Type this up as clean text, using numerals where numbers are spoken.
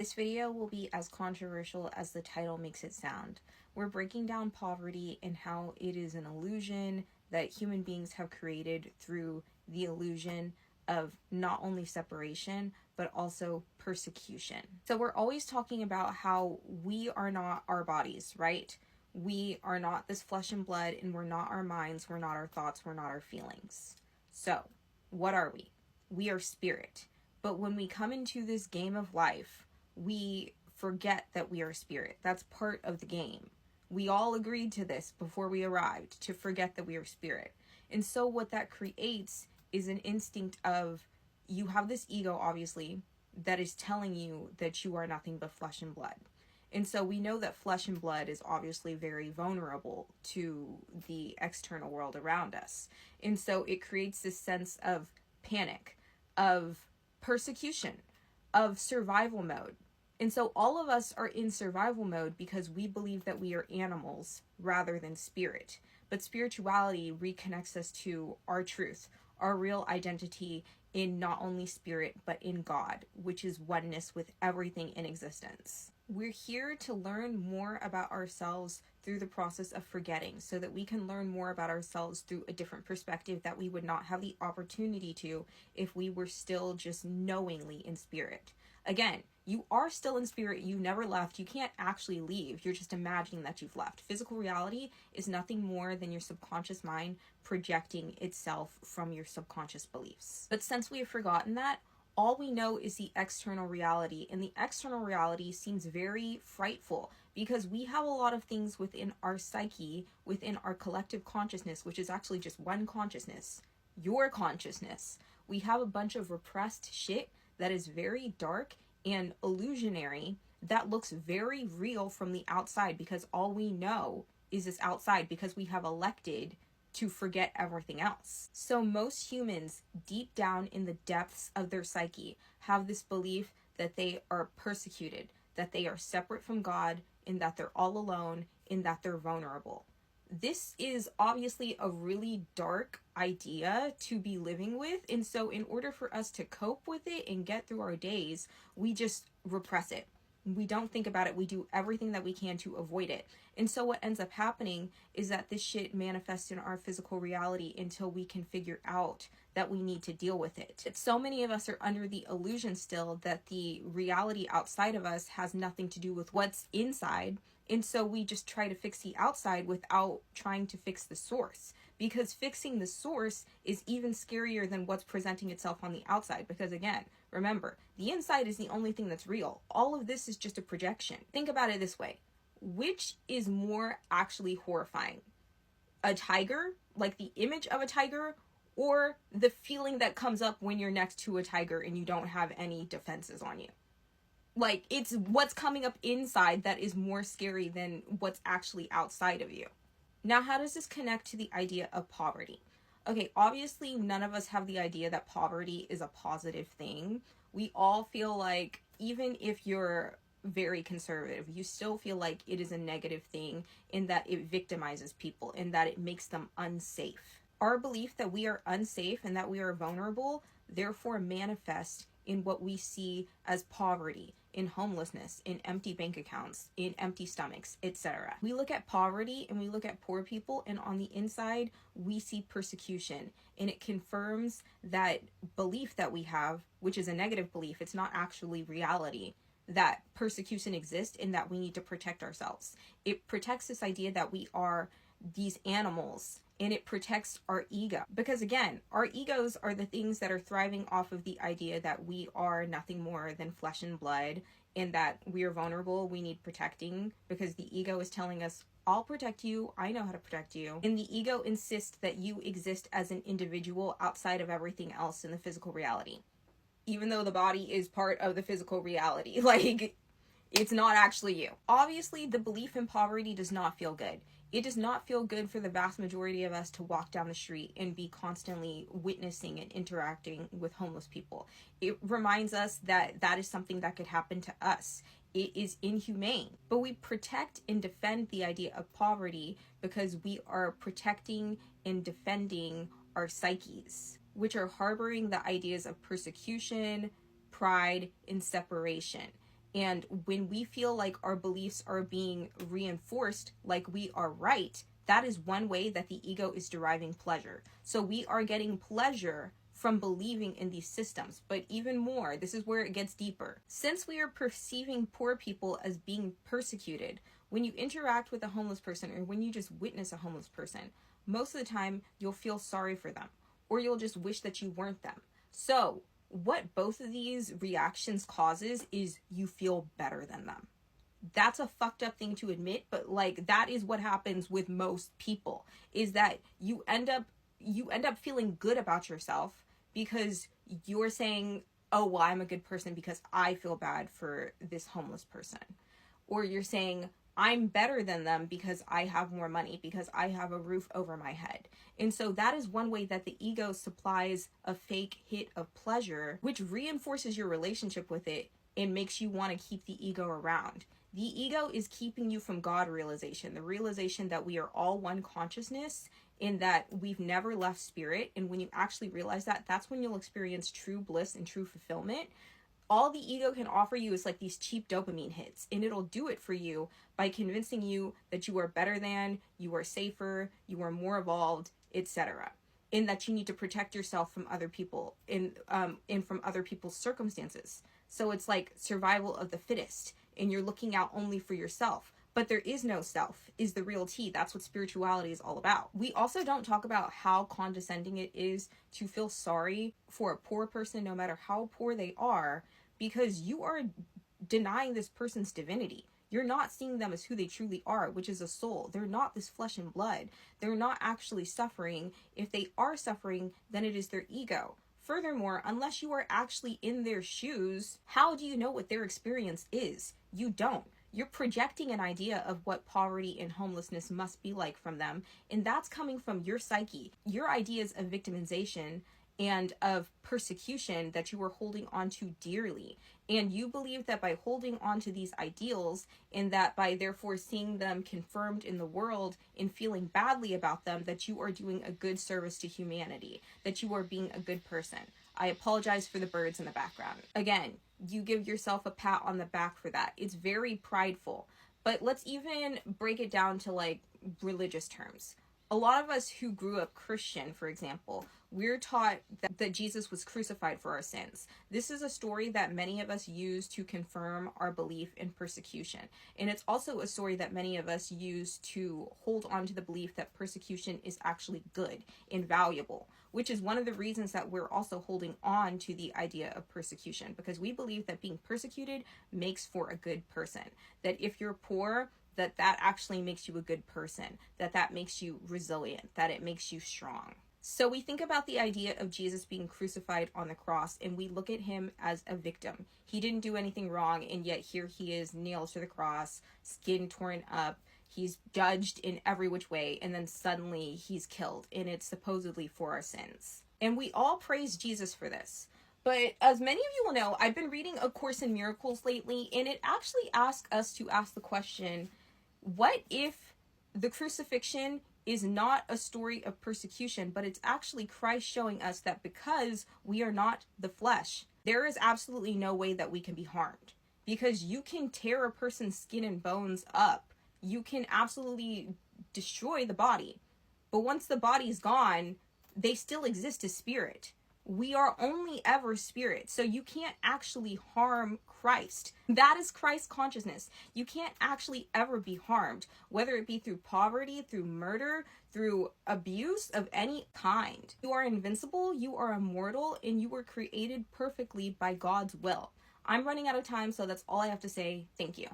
This video will be as controversial as the title makes it sound. We're breaking down poverty and how it is an illusion that human beings have created through the illusion of not only separation, but also persecution. So we're always talking about how we are not our bodies, right? We are not this flesh and blood, and we're not our minds, we're not our thoughts, we're not our feelings. So, what are we? We are spirit. But when we come into this game of life, we forget that we are spirit. That's part of the game. We all agreed to this before we arrived, to forget that we are spirit. And so what that creates is an instinct of, you have this ego, obviously, that is telling you that you are nothing but flesh and blood. And so we know that flesh and blood is obviously very vulnerable to the external world around us. And so it creates this sense of panic, of persecution, of survival mode. And so all of us are in survival mode because we believe that we are animals rather than spirit. But spirituality reconnects us to our truth, our real identity in not only spirit, but in God, which is oneness with everything in existence. We're here to learn more about ourselves through the process of forgetting, so that we can learn more about ourselves through a different perspective that we would not have the opportunity to if we were still just knowingly in spirit. Again, you are still in spirit, you never left, you can't actually leave, you're just imagining that you've left. Physical reality is nothing more than your subconscious mind projecting itself from your subconscious beliefs. But since we have forgotten that, all we know is the external reality, and the external reality seems very frightful because we have a lot of things within our psyche, within our collective consciousness, which is actually just one consciousness, your consciousness. We have a bunch of repressed shit that is very dark and illusionary that looks very real from the outside, because all we know is this outside, because we have elected to forget everything else. So most humans, deep down in the depths of their psyche, have this belief that they are persecuted, that they are separate from God, and that they're all alone, and that they're vulnerable. This is obviously a really dark idea to be living with, and so in order for us to cope with it and get through our days, we just repress it. We don't think about it. We do everything that we can to avoid it. And so what ends up happening is that this shit manifests in our physical reality until we can figure out that we need to deal with it. So many of us are under the illusion still that the reality outside of us has nothing to do with what's inside. And so we just try to fix the outside without trying to fix the source. Because fixing the source is even scarier than what's presenting itself on the outside. Because again, remember, the inside is the only thing that's real. All of this is just a projection. Think about it this way. Which is more actually horrifying? A tiger, like the image of a tiger, or the feeling that comes up when you're next to a tiger and you don't have any defenses on you? Like, it's what's coming up inside that is more scary than what's actually outside of you. Now, how does this connect to the idea of poverty? Okay, obviously, none of us have the idea that poverty is a positive thing. We all feel like, even if you're very conservative, you still feel like it is a negative thing, in that it victimizes people, in that it makes them unsafe. Our belief that we are unsafe and that we are vulnerable therefore manifests in what we see as poverty, in homelessness, in empty bank accounts, in empty stomachs, etc. We look at poverty and we look at poor people, and on the inside we see persecution, and it confirms that belief that we have, which is a negative belief. It's not actually reality, that persecution exists and that we need to protect ourselves. It protects this idea that we are these animals, and it protects our ego. Because again, our egos are the things that are thriving off of the idea that we are nothing more than flesh and blood, and that we are vulnerable, we need protecting, because the ego is telling us, I'll protect you, I know how to protect you. And the ego insists that you exist as an individual outside of everything else in the physical reality. Even though the body is part of the physical reality. Like, it's not actually you. Obviously, the belief in poverty does not feel good. It does not feel good for the vast majority of us to walk down the street and be constantly witnessing and interacting with homeless people. It reminds us that that is something that could happen to us. It is inhumane. But we protect and defend the idea of poverty because we are protecting and defending our psyches, which are harboring the ideas of persecution, pride, and separation. And when we feel like our beliefs are being reinforced, like we are right, that is one way that the ego is deriving pleasure. So we are getting pleasure from believing in these systems. But even more, this is where it gets deeper. Since we are perceiving poor people as being persecuted, when you interact with a homeless person or when you just witness a homeless person, most of the time you'll feel sorry for them, or you'll just wish that you weren't them. So what both of these reactions causes is you feel better than them. That's a fucked up thing to admit, but like that is what happens with most people, is that you end up feeling good about yourself because you're saying, oh well, I'm a good person because I feel bad for this homeless person. Or you're saying, I'm better than them because I have more money, because I have a roof over my head. And so that is one way that the ego supplies a fake hit of pleasure, which reinforces your relationship with it and makes you want to keep the ego around. The ego is keeping you from God realization, the realization that we are all one consciousness, in that we've never left spirit. And when you actually realize that, that's when you'll experience true bliss and true fulfillment. All the ego can offer you is like these cheap dopamine hits, and it'll do it for you by convincing you that you are better than, you are safer, you are more evolved, etc. And that you need to protect yourself from other people and from other people's circumstances. So it's like survival of the fittest, and you're looking out only for yourself. But there is no self, is the real tea. That's what spirituality is all about. We also don't talk about how condescending it is to feel sorry for a poor person, no matter how poor they are, because you are denying this person's divinity. You're not seeing them as who they truly are, which is a soul. They're not this flesh and blood. They're not actually suffering. If they are suffering, then it is their ego. Furthermore, unless you are actually in their shoes, how do you know what their experience is? You don't. You're projecting an idea of what poverty and homelessness must be like from them, and that's coming from your psyche. Your ideas of victimization and of persecution that you are holding on to dearly. And you believe that by holding on to these ideals, and that by therefore seeing them confirmed in the world and feeling badly about them, that you are doing a good service to humanity, that you are being a good person. I apologize for the birds in the background. Again, you give yourself a pat on the back for that. It's very prideful. But let's even break it down to like religious terms. A lot of us who grew up Christian, for example, we're taught that Jesus was crucified for our sins. This is a story that many of us use to confirm our belief in persecution. And it's also a story that many of us use to hold on to the belief that persecution is actually good and valuable, which is one of the reasons that we're also holding on to the idea of persecution, because we believe that being persecuted makes for a good person. That if you're poor, that actually makes you a good person, that makes you resilient, that it makes you strong. So we think about the idea of Jesus being crucified on the cross, and we look at him as a victim. He didn't do anything wrong, and yet here he is nailed to the cross, skin torn up, he's judged in every which way, and then suddenly he's killed, and it's supposedly for our sins. And we all praise Jesus for this. But as many of you will know, I've been reading A Course in Miracles lately, and it actually asks us to ask the question, what if the crucifixion is not a story of persecution, but it's actually Christ showing us that because we are not the flesh, there is absolutely no way that we can be harmed. Because you can tear a person's skin and bones up. You can absolutely destroy the body. But once the body's gone, they still exist as spirit. We are only ever spirit, so you can't actually harm Christ. That is Christ consciousness. You can't actually ever be harmed, whether it be through poverty, through murder, through abuse of any kind. You are invincible, you are immortal, and you were created perfectly by God's will. I'm running out of time, so that's all I have to say. Thank you.